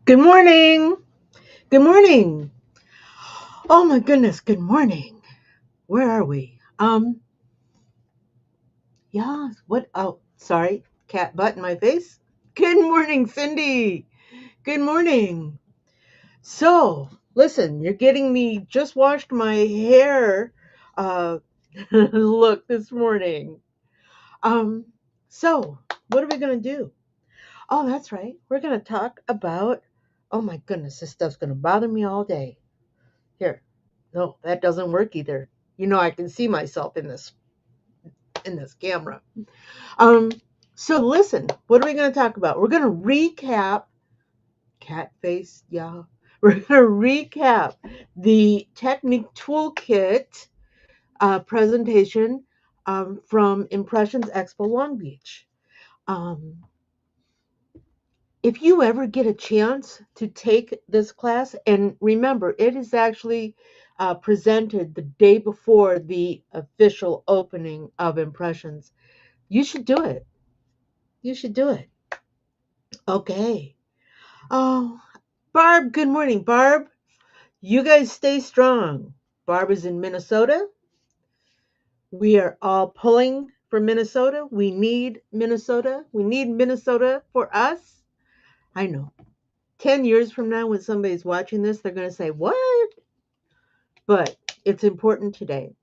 Good morning. Good morning. Oh my goodness, good morning. Where are we? Yeah, what sorry, cat butt in my face. Good morning, Cindy. Good morning. So, listen, you're getting me just washed my hair uh look this morning. Um, so what are we gonna do? Oh, that's right. We're gonna talk about oh my goodness, this stuff's gonna bother me all day. Here. No, that doesn't work either. I can see myself in this camera. Um, so listen, what are we going to talk about? We're going to recap cat face, yeah. We're going to recap the Technique Toolkit presentation from Impressions Expo Long Beach. Um, if you ever get a chance to take this class, and remember, it is actually presented the day before the official opening of Impressions, you should do it. You should do it. Okay. Oh, Barb, good morning, Barb. You guys stay strong. Barb is in Minnesota. We are all pulling for Minnesota. We need Minnesota. We need Minnesota for us. I know. 10 years from now, when somebody's watching this, they're going to say, What? But it's important today.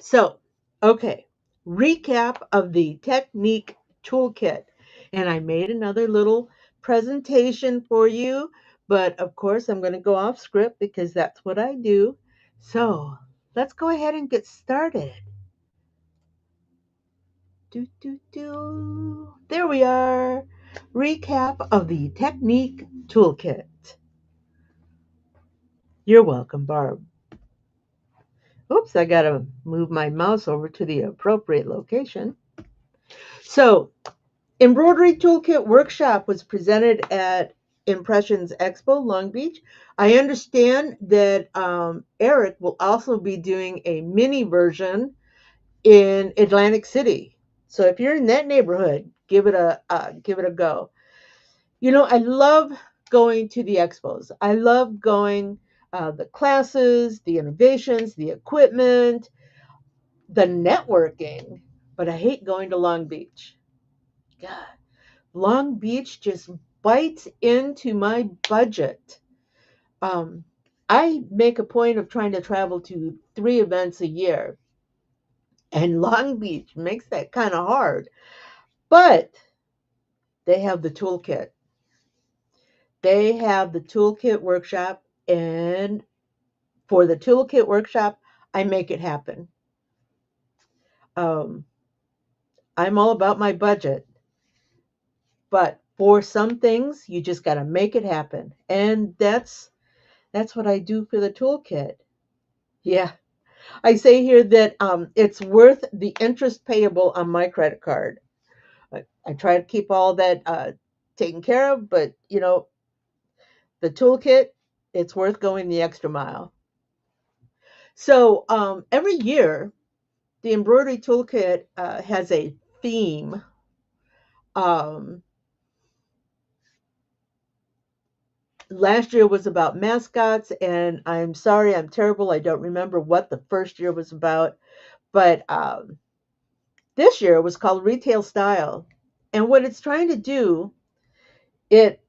So, okay, recap of the Technique Toolkit. And I made another little presentation for you, but of course, I'm going to go off script because that's what I do. So, let's go ahead and get started. Do, do, do. There we are. Recap of the Technique Toolkit. You're welcome, Barb. Oops, I got to move my mouse over to the appropriate location. So, Embroidery Toolkit Workshop was presented at Impressions Expo Long Beach. I understand that Eric will also be doing a mini version in Atlantic City. So if you're in that neighborhood, give it a go. I love going to the expos. I love going the classes, the innovations, the equipment, the networking. But I hate going to Long Beach. God, Long Beach just bites into my budget. Um, I make a point of trying to travel to 3 events a year, and Long Beach makes that kind of hard. But they have the toolkit. They have the toolkit workshop, and for the toolkit workshop, I make it happen. Um, I'm all about my budget, but for some things, you just got to make it happen, and that's what I do for the toolkit. Yeah, I say here that it's worth the interest payable on my credit card. I try to keep all that taken care of, but the toolkit, it's worth going the extra mile. So every year, the embroidery toolkit has a theme. Um, Last year was about mascots, and I'm sorry, I'm terrible. I don't remember what the first year was about, but this year was called Retail Style. And what it's trying to do, it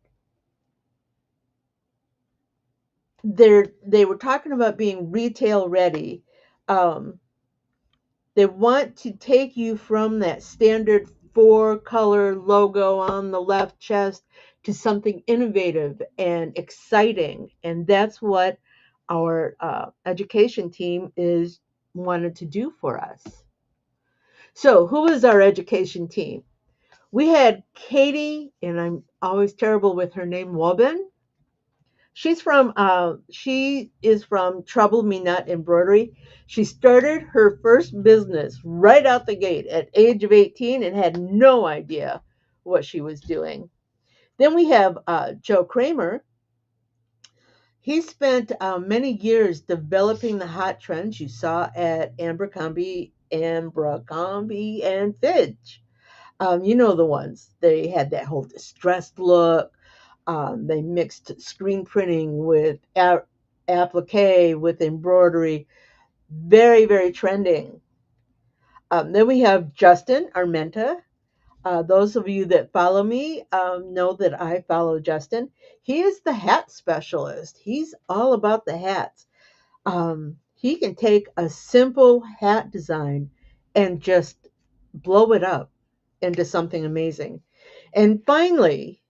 they were talking about being retail ready. Um, they want to take you from that standard four color logo on the left chest to something innovative and exciting, and that's what our education team is wanted to do for us. So, who is our education team? We had Katie, and I'm always terrible with her name, Wubben. She is from Trouble Me Not Embroidery. She started her first business right out the gate at age of 18 and had no idea what she was doing. Then we have Joe Kramer. He spent many years developing the hot trends you saw at Abercrombie and Fitch. You know the ones. They had that whole distressed look. They mixed screen printing with applique, with embroidery. Very, very trending. Then we have Justin Armenta. Those of you that follow me know that I follow Justin. He is the hat specialist. He's all about the hats. He can take a simple hat design and just blow it up into something amazing. And finally,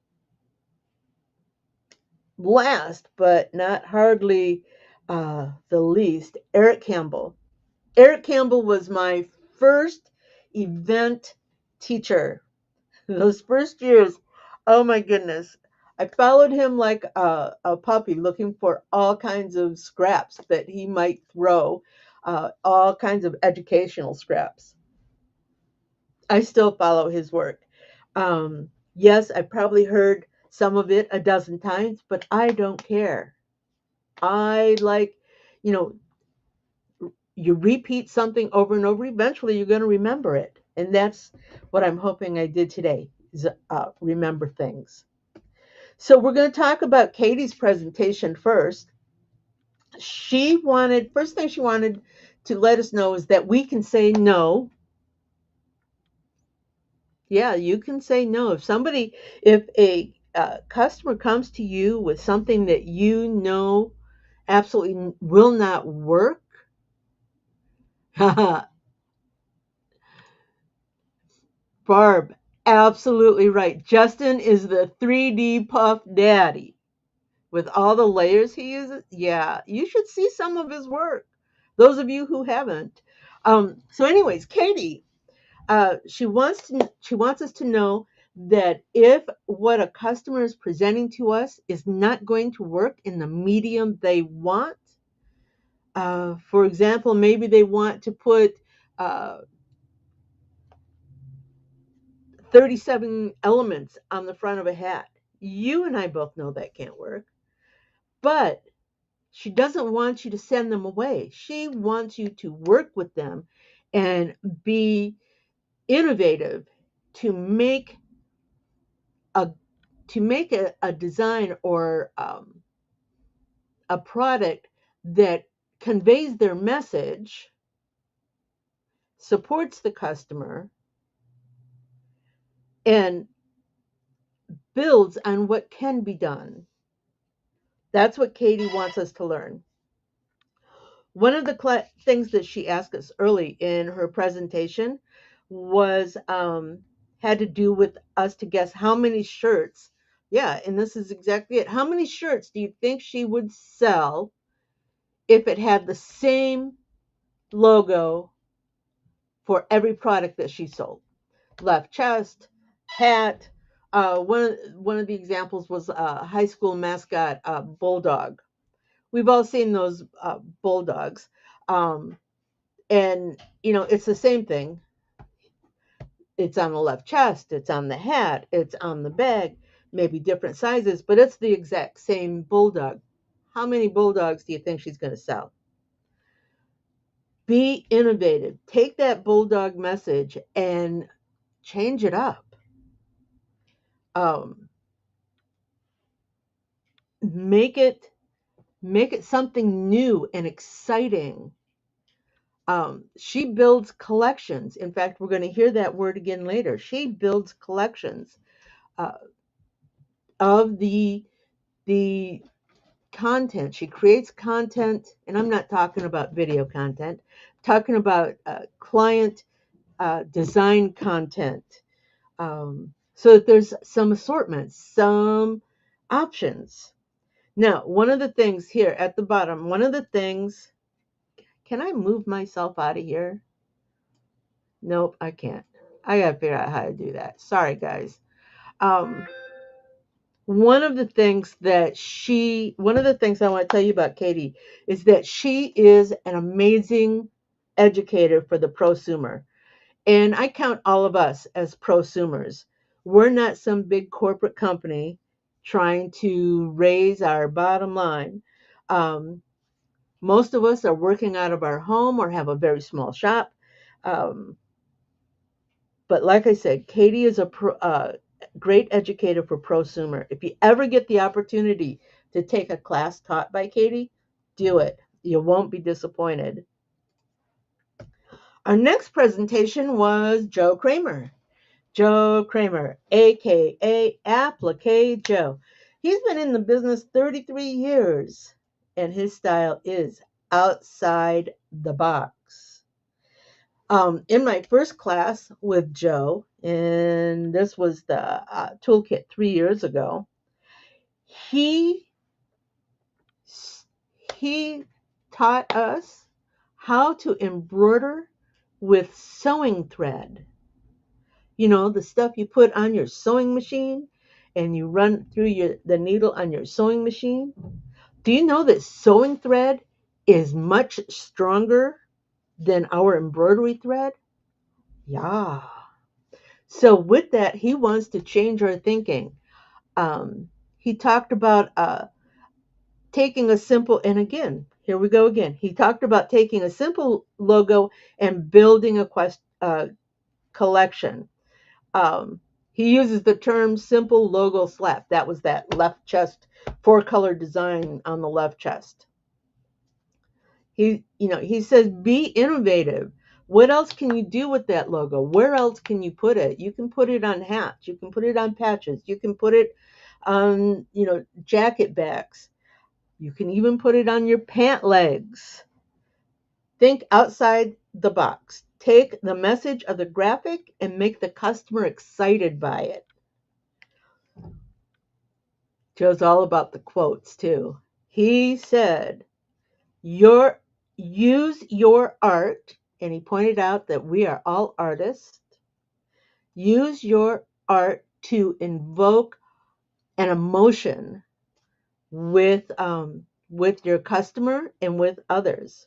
last but not hardly the least, Erich Campbell. Erich Campbell was my first event teacher. Those first years, oh my goodness. I followed him like a puppy looking for all kinds of scraps that he might throw, all kinds of educational scraps. I still follow his work. Yes, I probably heard some of it a dozen times, but I don't care. I like, you know, you repeat something over and over, eventually you're going to remember it. And that's what I'm hoping I did today, is remember things. So we're going to talk about Katie's presentation first. First thing she wanted to let us know is that we can say no. Yeah, you can say no. If a customer comes to you with something that you know absolutely will not work, Barb, absolutely right. Justin is the 3D puff daddy with all the layers he uses. Yeah, you should see some of his work. Those of you who haven't. So, anyways, Katie, she wants us to know that if what a customer is presenting to us is not going to work in the medium they want, for example, maybe they want to put uh, 37 elements on the front of a hat. You and I both know that can't work. But she doesn't want you to send them away. She wants you to work with them and be innovative to make a a design or a product that conveys their message, supports the customer, and builds on what can be done. That's what Katie wants us to learn. One of the things that she asked us early in her presentation was had to do with us to guess how many shirts. Yeah, and this is exactly it. How many shirts do you think she would sell if it had the same logo for every product that she sold? Left chest, hat. One of the examples was a high school mascot, bulldog. We've all seen those bulldogs. Um, and it's the same thing. It's on the left chest, it's on the hat, it's on the bag, maybe different sizes, but it's the exact same bulldog. How many bulldogs do you think she's going to sell? Be innovative. Take that bulldog message and change it up. um, make it something new and exciting. She builds collections. In fact, we're going to hear that word again later. She builds collections uh, of the content. She creates content, and I'm not talking about video content. I'm talking about client design content, so that there's some assortment, some options. Now, one of the things here at the bottom, one of the things, can I move myself out of here? Nope, I can't. I gotta figure out how to do that. Sorry, guys. Um, one of the things I want to tell you about Katie is that she is an amazing educator for the prosumer. And I count all of us as prosumers. We're not some big corporate company trying to raise our bottom line. Um, Most of us are working out of our home or have a very small shop. Um, but like I said, Katie is great educator for prosumer. If you ever get the opportunity to take a class taught by Katie, do it. You won't be disappointed. Our next presentation was Joe Kramer. Joe Kramer, aka Applique Joe. He's been in the business 33 years, and his style is outside the box. In my first class with Joe, and this was the toolkit 3 years ago, he he taught us how to embroider with sewing thread. You know, the stuff you put on your sewing machine and you run through the needle on your sewing machine. Do you know that sewing thread is much stronger than our embroidery thread? Yeah. So with that, he wants to change our thinking. He talked about taking a simple, and again, here we go again. He talked about taking a simple logo and building a collection. Um, he uses the term simple logo slap. That was that left chest, 4-color design on the left chest. He says, be innovative. What else can you do with that logo? Where else can you put it? You can put it on hats. You can put it on patches. You can put it on, jacket backs. You can even put it on your pant legs. Think outside the box. Take the message of the graphic and make the customer excited by it. Joe's all about the quotes too. He said, use your art, and he pointed out that we are all artists. Use your art to invoke an emotion with your customer and with others.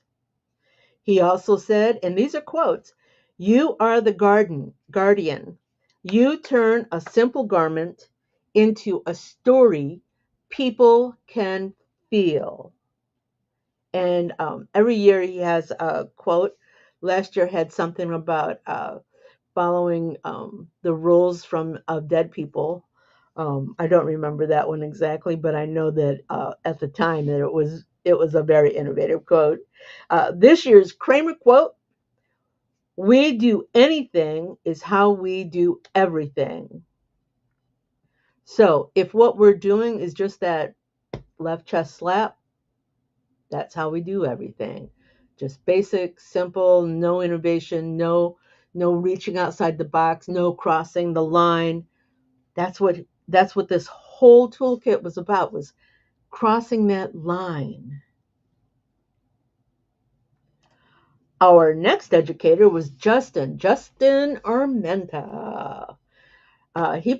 He also said, and these are quotes, you are the guardian. You turn a simple garment into a story people can feel. And every year he has a quote. Last year had something about following the rules from dead people. I don't remember that one exactly, but I know that at the time that it was a very innovative quote. This year's Kramer quote: "We do anything is how we do everything." So if what we're doing is just that left chest slap, that's how we do everything. Just basic, simple, no innovation, no reaching outside the box, no crossing the line. That's what this whole toolkit was about, was crossing that line. Our next educator was Justin Armenta. He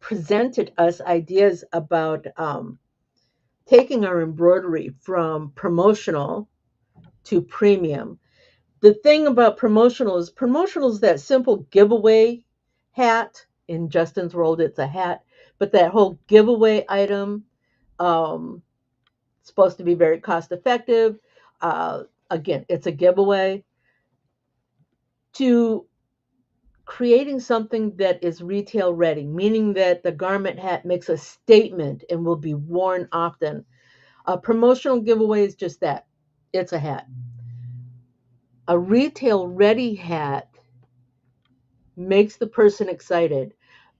presented us ideas about taking our embroidery from promotional to premium. The thing about promotional is that simple giveaway hat. In Justin's world, it's a hat, but that whole giveaway item, um, supposed to be very cost effective. Again, it's a giveaway, to creating something that is retail ready, meaning that the garment hat makes a statement and will be worn often. A promotional giveaway is just that. It's a hat. A retail ready hat makes the person excited.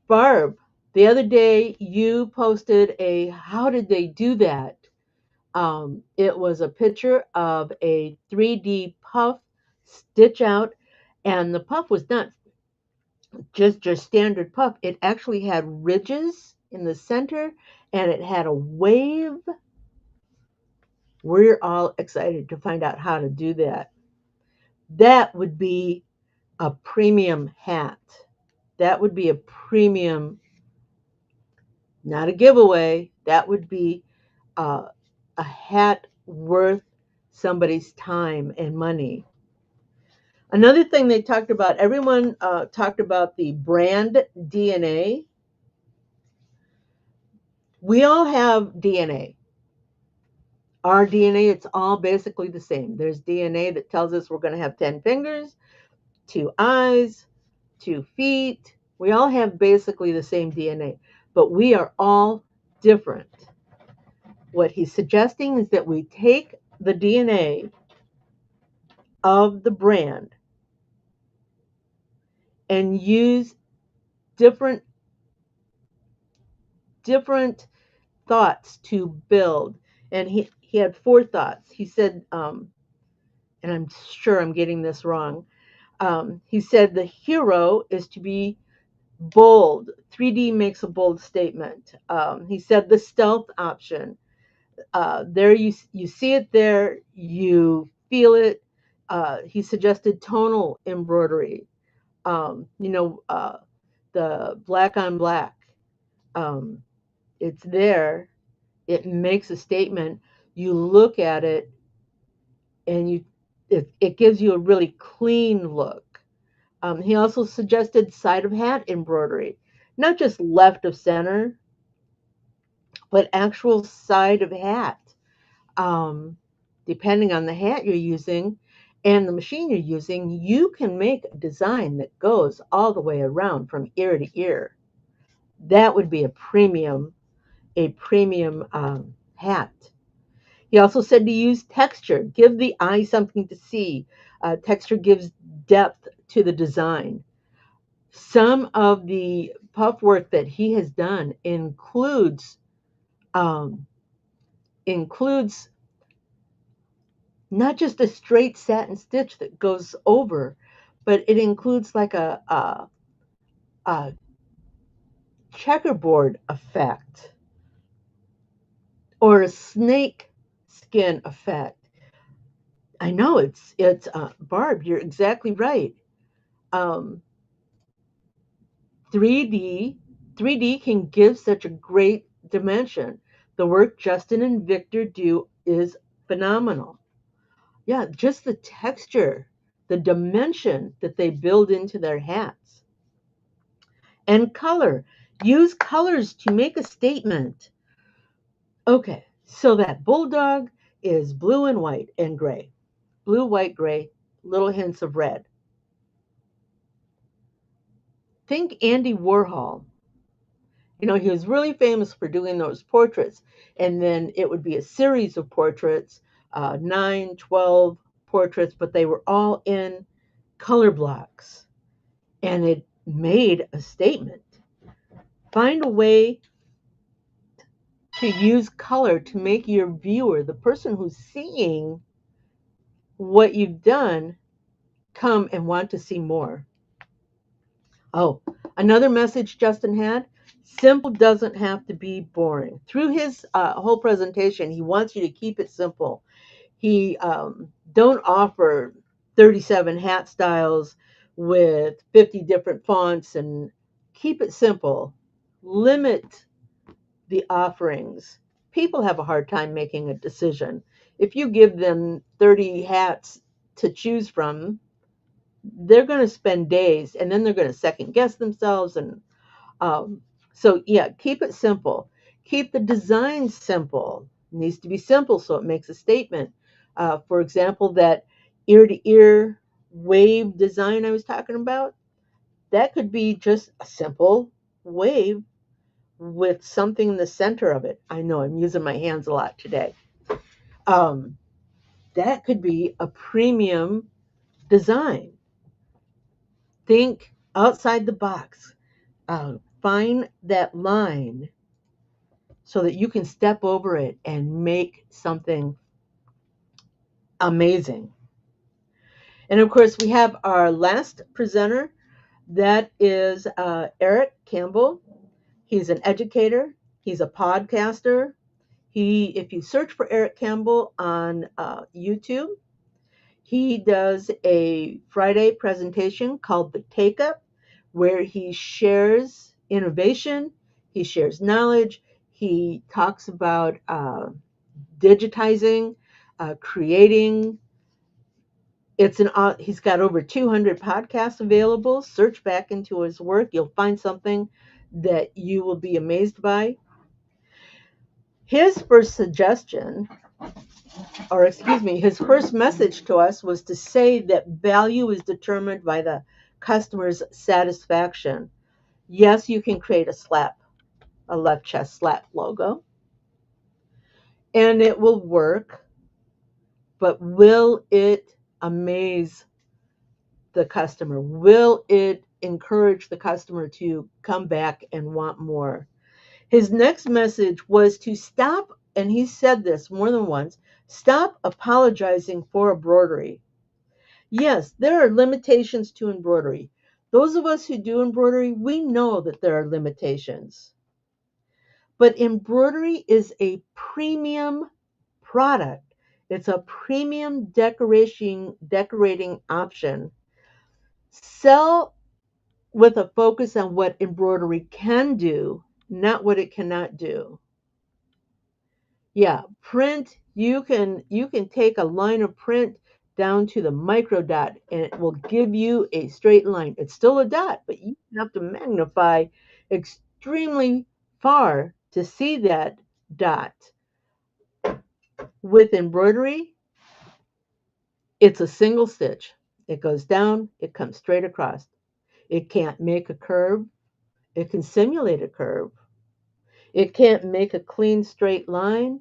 Barb, the other day you posted how did they do that? It was a picture of a 3D puff stitch out, and the puff was not just your standard puff. It actually had ridges in the center, and it had a wave. We're all excited to find out how to do that. That would be a premium hat. That would be a premium, not a giveaway. That would be a hat worth somebody's time and money. Another thing they talked about, everyone talked about the brand DNA. We all have DNA. Our DNA, it's all basically the same. There's DNA that tells us we're going to have 10 fingers, 2 eyes, 2 feet, We all have basically the same DNA, but we are all different. What he's suggesting is that we take the DNA of the brand and use different different thoughts to build. And he had four thoughts. He said, and I'm sure I'm getting this wrong. He said the hero is to be bold. 3D makes a bold statement. He said the stealth option. There you see it there, you feel it. He suggested tonal embroidery. You know, the black on black. Um, it's there. It makes a statement. You look at it, and it gives you a really clean look. He also suggested side of hat embroidery, not just left of center, but actual side of hat. Um, Depending on the hat you're using and the machine you're using, you can make a design that goes all the way around from ear to ear. That would be a premium hat. He also said to use texture, give the eye something to see. Texture gives depth to the design. Some of the puff work that he has done um, includes not just a straight satin stitch that goes over, but it includes like a checkerboard effect or a snake skin effect. I know it's Barb. You're exactly right. Um, 3D 3D can give such a great dimension. The work Justin and Victor do is phenomenal. Yeah, just the texture, the dimension that they build into their hats. And color. Use colors to make a statement. Okay, so that bulldog is blue and white and gray. Blue, white, gray, little hints of red. Think Andy Warhol. You know, he was really famous for doing those portraits. And then it would be a series of portraits, 9, 12 portraits, but they were all in color blocks. And it made a statement. Find a way to use color to make your viewer, the person who's seeing what you've done, come and want to see more. Oh, another message Justin had: simple doesn't have to be boring. Through his whole presentation, he wants you to keep it simple. He don't offer 37 hat styles with 50 different fonts, and keep it simple. Limit the offerings. People have a hard time making a decision. If you give them 30 hats to choose from, they're going to spend days, and then they're going to second guess themselves. And so, yeah, keep it simple. Keep the design simple. It needs to be simple so it makes a statement. For example, that ear to ear wave design I was talking about, that could be just a simple wave with something in the center of it. I know I'm using my hands a lot today. Um, that could be a premium design. Think outside the box. Find that line so that you can step over it and make something amazing. And of course, we have our last presenter. That is Erich Campbell. He's an educator. He's a podcaster. If you search for Erich Campbell on YouTube, he does a Friday presentation called The Take Up, where he shares innovation, he shares knowledge, he talks about digitizing, creating. He's got over 200 podcasts available. Search back into his work. You'll find something that you will be amazed by. His first suggestion, or excuse me, his first message to us was to say that value is determined by the customer's satisfaction. Yes, you can create a left chest slap logo, and it will work, but will it amaze the customer? Will it encourage the customer to come back and want more? His next message was to stop, and he said this more than once, stop apologizing for embroidery. Yes, there are limitations to embroidery. Those of us who do embroidery, we know that there are limitations. But embroidery is a premium product. It's a premium decorating option. Sell with a focus on what embroidery can do, not what it cannot do. Yeah, print, you can take a line of print down to the micro dot and it will give you a straight line. It's still a dot, but you have to magnify extremely far to see that dot. With embroidery, it's a single stitch. It goes down, it comes straight across. It can't make a curve. It can simulate a curve. It can't make a clean straight line.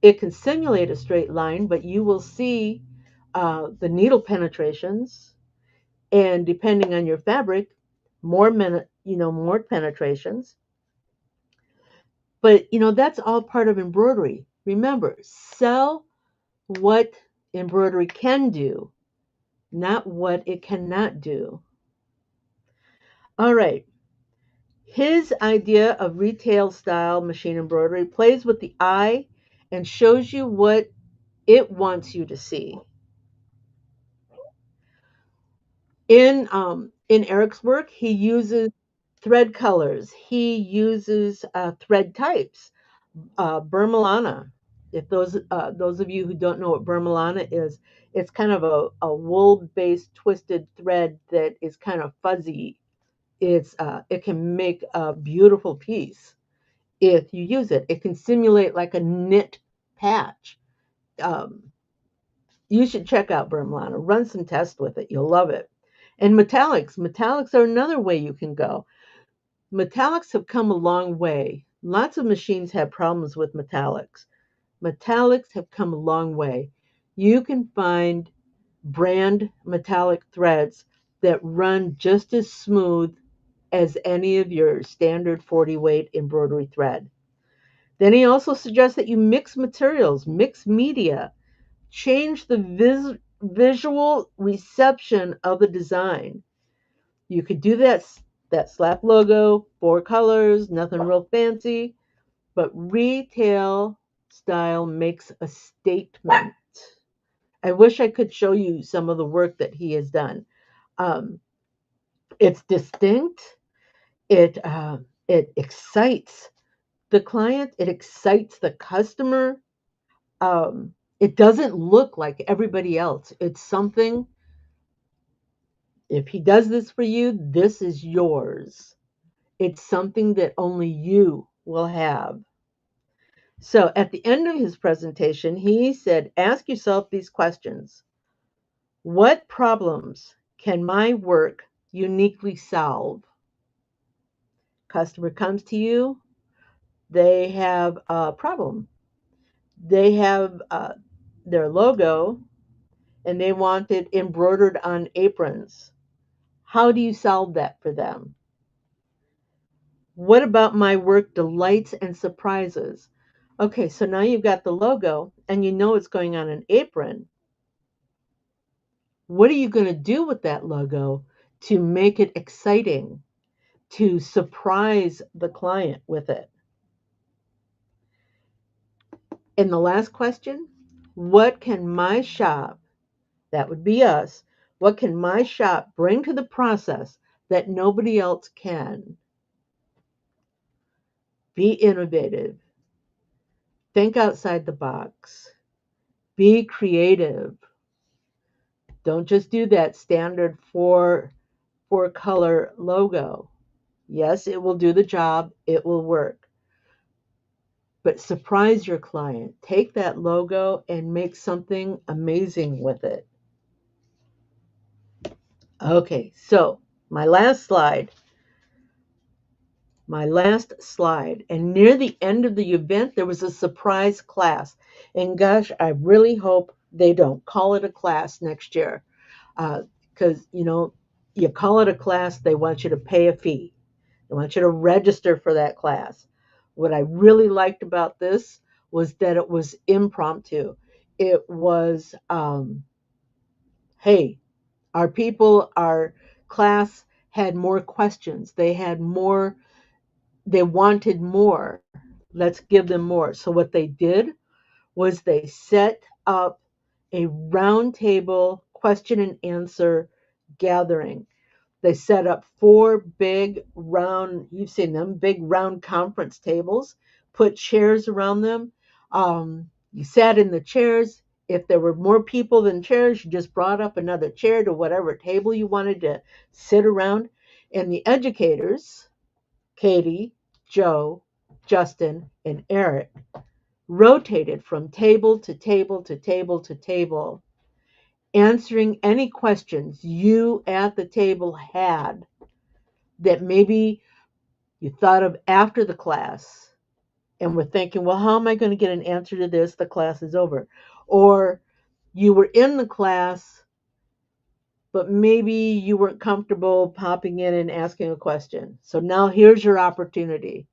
It can simulate a straight line, but you will see the needle penetrations, and depending on your fabric, more penetrations. But that's all part of embroidery. Remember, sell what embroidery can do, not what it cannot do. All right. His idea of retail style machine embroidery plays with the eye and shows you what it wants you to see. In Erich's work, he uses thread colors. He uses thread types. Burmalana. If those of you who don't know what Burmalana is, it's kind of a wool-based twisted thread that is kind of fuzzy. It can make a beautiful piece if you use it. It can simulate like a knit patch. Um, you should check out Burmalana. Run some tests with it. You'll love it. And metallics. Metallics are another way you can go. Metallics have come a long way. Lots of machines have problems with metallics. Metallics have come a long way. You can find brand metallic threads that run just as smooth as any of your standard 40 weight embroidery thread. Then he also suggests that you mix materials, mix media, change the visual reception of the design. You could do that slap logo, 4 colors, nothing real fancy, but retail style makes a statement. I wish I could show you some of the work that he has done. Um, it's distinct. It excites the client. It excites the customer. It doesn't look like everybody else. It's something. If he does this for you, this is yours. It's something that only you will have. So at the end of his presentation, he said, ask yourself these questions. What problems can my work uniquely solve? Customer comes to you, they have a problem. They have their logo and they want it embroidered on aprons. How do you solve that for them? What about my work delights and surprises? Okay, so now you've got the logo and you know it's going on an apron. What are you going to do with that logo to make it exciting, to surprise the client with it? And the last question, what can my shop, that would be us, what can my shop bring to the process that nobody else can? Be innovative. Think outside the box. Be creative. Don't just do that standard four color logo. Yes, it will do the job. It will work. But surprise your client. Take that logo and make something amazing with it. Okay, so my last slide. my last slide. And near the end of the event, there was a surprise class. And gosh, I really hope they don't call it a class next year. Because, you call it a class, they want you to pay a fee. They want you to register for that class. What I really liked about this was that it was impromptu. It was, hey, our class had more questions. They wanted more. Let's give them more. So what they did was they set up a roundtable question and answer gathering. They set up 4 big round, you've seen them, big round conference tables, put chairs around them. You sat in the chairs. If there were more people than chairs, you just brought up another chair to whatever table you wanted to sit around. And the educators, Katie, Joe, Justin, and Eric, rotated from table to table to table to table, answering any questions you at the table had that maybe you thought of after the class and were thinking, well, how am I going to get an answer to this? The class is over. Or you were in the class, but maybe you weren't comfortable popping in and asking a question. So now here's your opportunity.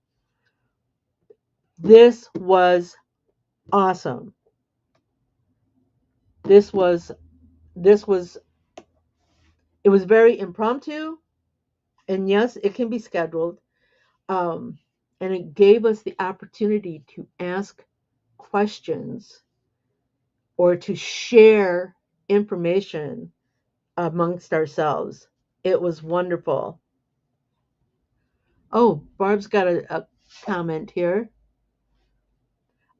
This was awesome. This was it was very impromptu, and yes, it can be scheduled. Um, and it gave us the opportunity to ask questions or to share information amongst ourselves. It was wonderful. Oh, Barb's got a comment here.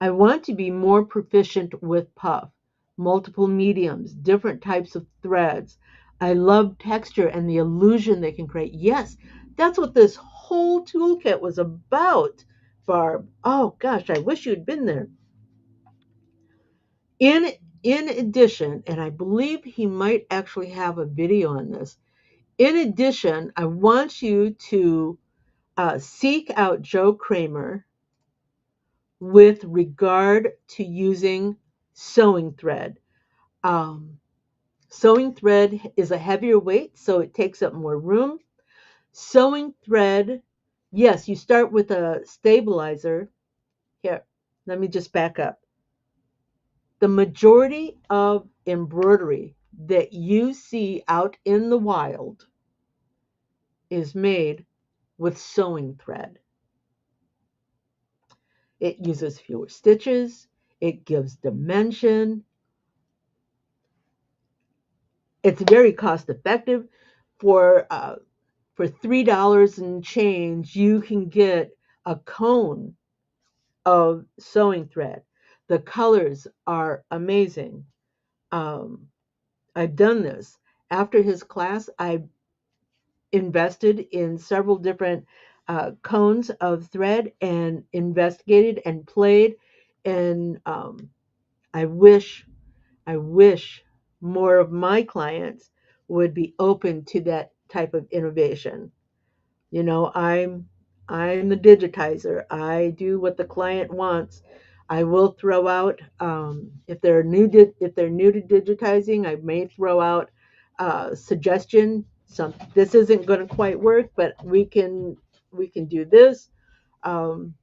I want to be more proficient with puff, multiple mediums, different types of threads. I love texture and the illusion they can create. Yes, that's what this whole toolkit was about, Barb. Oh gosh, I wish you'd been there. In in addition, and I believe he might actually have a video on this. In addition, I want you to seek out Joe Kramer with regard to using sewing thread. Um, Sewing thread is a heavier weight, so it takes up more room. Sewing thread, yes, you start with a stabilizer. Here, let me just back up. The majority of embroidery that you see out in the wild is made with sewing thread. It uses fewer stitches, it gives dimension, it's very cost effective. For $3 and change, you can get a cone of sewing thread. The colors are amazing. I've done this. After his class, I invested in several different cones of thread and investigated and played. And I wish more of my clients would be open to that type of innovation. I'm the digitizer. I do what the client wants. I will throw out if they're if they're new to digitizing, I may throw out suggestion. This isn't going to quite work, but we can do this. Um,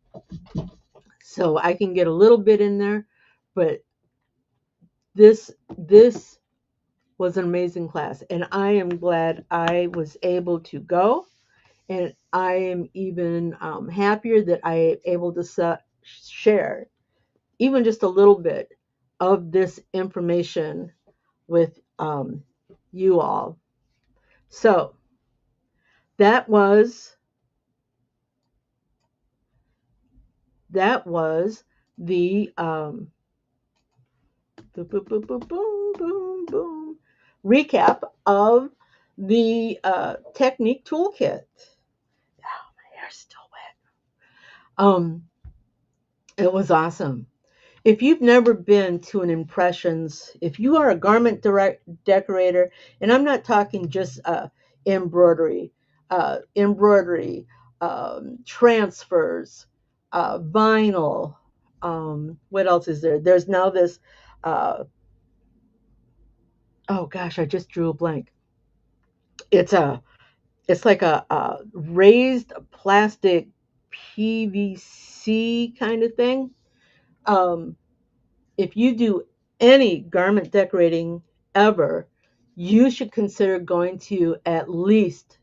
so I can get a little bit in there, but this was an amazing class, and I am glad I was able to go. And I am even happier that I am able to share even just a little bit of this information with you all. So that was the boom, boom, boom, boom, boom, boom, boom, recap of the Technique Toolkit. Oh, my hair's still wet. It was awesome. If you've never been to an Impressions, if you are a garment decorator, and I'm not talking just embroidery, embroidery, transfers, vinyl. What else is there? There's now this. Oh gosh, I just drew a blank. It's a it's like a raised plastic PVC kind of thing. Um, if you do any garment decorating ever, you should consider going to at least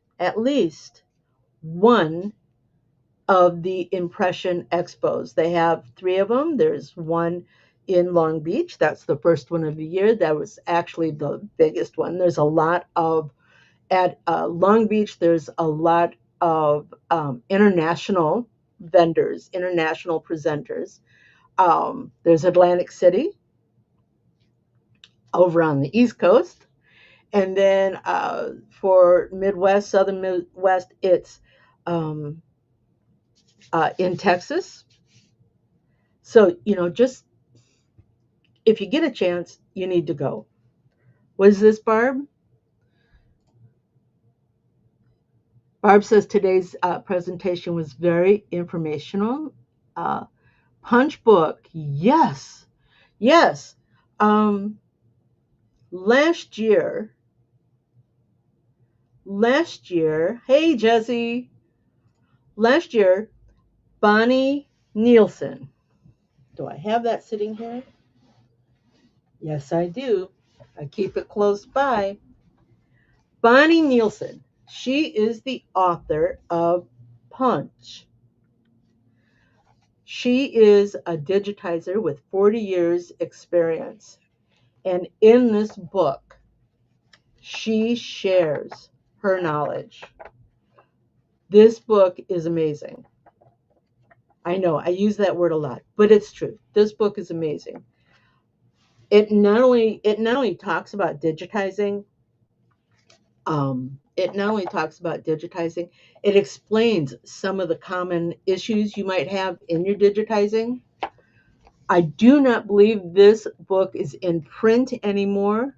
one of the Impression Expos. They have three of them. There's one in Long Beach. That's the first one of the year. That was actually the biggest one. There's a lot of at Long Beach. There's a lot of international vendors, international presenters. There's Atlantic City over on the East Coast, and then for Midwest, Southern Midwest, it's um, in Texas. So just if you get a chance, you need to go. Was this Barb? Barb says today's presentation was very informational. Uh, Punch book, yes, yes. Um, last year, hey Jesse, last year, Bonnie Nielsen. Do I have that sitting here? Yes, I do. I keep it close by. Bonnie Nielsen. She is the author of Punch. She is a digitizer with 40 years experience. And in this book, she shares her knowledge. This book is amazing. I know I use that word a lot, but it's true. This book is amazing. It not only talks about digitizing, it explains some of the common issues you might have in your digitizing. I do not believe this book is in print anymore.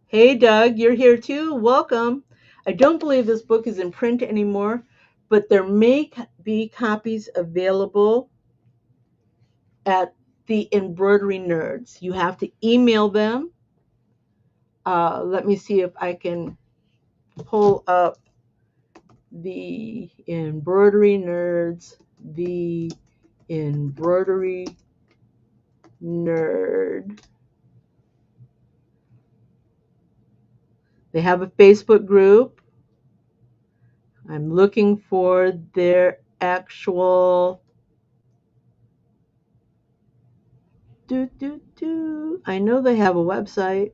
Hey, Doug, you're here too. Welcome. I don't believe this book is in print anymore, but there may be copies available at the Embroidery Nerds. You have to email them. Let me see if I can pull up the Embroidery Nerds, the Embroidery Nerd. They have a Facebook group. I'm looking for their actual I know they have a website.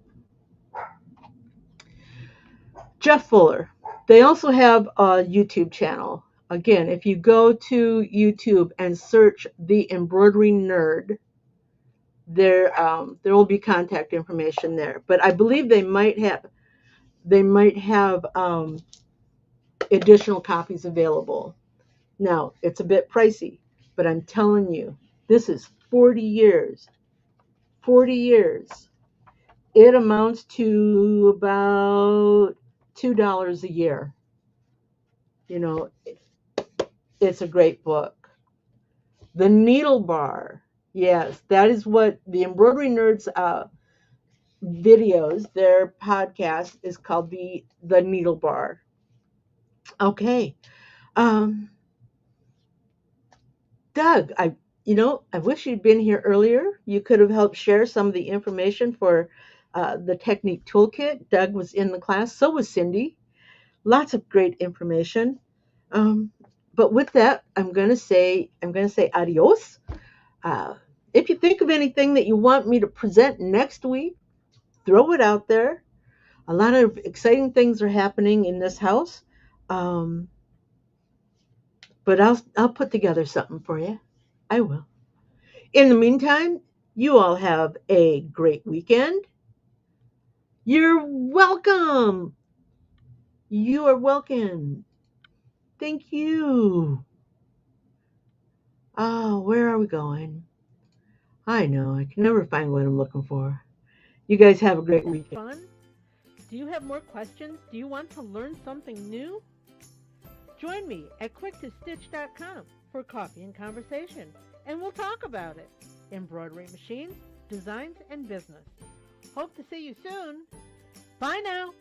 Jeff Fuller. They also have a YouTube channel. Again, if you go to YouTube and search the Embroidery Nerd, there will be contact information there. But I believe they might have additional copies available. Now, it's a bit pricey, but I'm telling you, this is 40 years. 40 years. It amounts to about $2 a year. It's a great book. The Needle Bar. Yes, that is what the Embroidery Nerds videos, their podcast is called the Needle Bar. Okay. Um, Doug, I wish you'd been here earlier. You could have helped share some of the information for the Technique Toolkit. Doug was in the class, so was Cindy. Lots of great information. Um, but with that, I'm going to say adios. Uh, if you think of anything that you want me to present next week, throw it out there. A lot of exciting things are happening in this house. Um, but I'll put together something for you. I will. In the meantime, you all have a great weekend. You're welcome. You are welcome. Thank you. Oh, where are we going? I know. I can never find what I'm looking for. You guys have a great weekend. Fun. Do you have more questions? Do you want to learn something new? Join me at quicktostitch.com for coffee and conversation, and we'll talk about it. Embroidery machines, designs, and business. Hope to see you soon. Bye now.